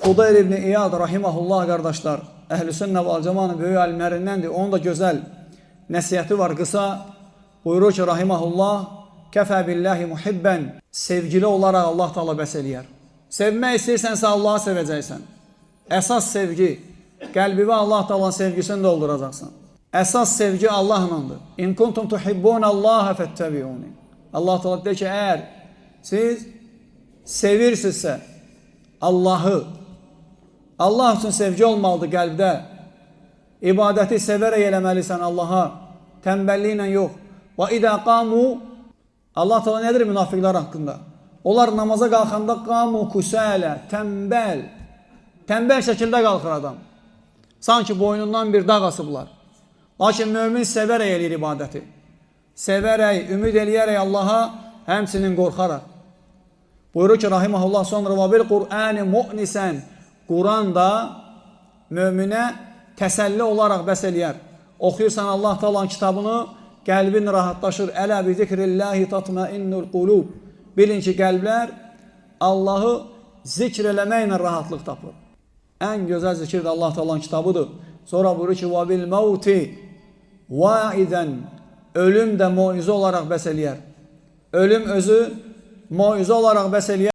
Fudayl ibn İyad rahimahullah qardaşlar, Əhl-i Sünnə və Cəmanın böyük alimlərindəndir. Onun da gözəl nəsiyyəti var, qısa. Buyurur ki, rahimahullah, kəfə billahi muhibbən, sevgili olaraq Allah Taala bəs eləyər. Sevmək istəyirsənsə Allahı sevəcəksən. Əsas sevgi, qəlbivə Allah Taala'nın sevgisini dolduracaqsan. Əsas sevgi Allahlandır. İn kuntum tuhibbunallaha fettabi'uni. Allah Taala deyir ki, əgər siz sevirsinizsə Allahı, Allah üçün sevgi olmalıdır qəlbdə. İbadəti sevərək eləməlisən Allaha, tənbəlliklə yox. Və idə qamu, Allah Taala nədir münafiqlər haqqında? Onlar namaza qalxanda qamu kusələ, tənbəl şəkildə qalxır adam. Sanki boynundan bir dağ asıblar. Lakin mömin sevərək eləyir ibadəti. Sevərək, ümid eləyərək Allaha, həmsinin qorxaraq. Buyurur ki, rahimahullah, sonra və bil Qur'an-ı mu'nisən, Quran da möminə təsəlli olaraq bəs eləyər. Oxuyursan Allah Taala'nın kitabını, qəlbin rahatlaşır. Ələ bi zikrillahi tatmainnul qulub. Bilin ki, qəlblər Allahı zikr eləməklə rahatlıq tapır. Ən gözəl zikir də Allah Taala'nın kitabıdır. Sonra buyurur ki, və bil mauti vaidən, ölüm də moizə olaraq bəs eləyər. Ölüm özü moizə olaraq bəs eləyər.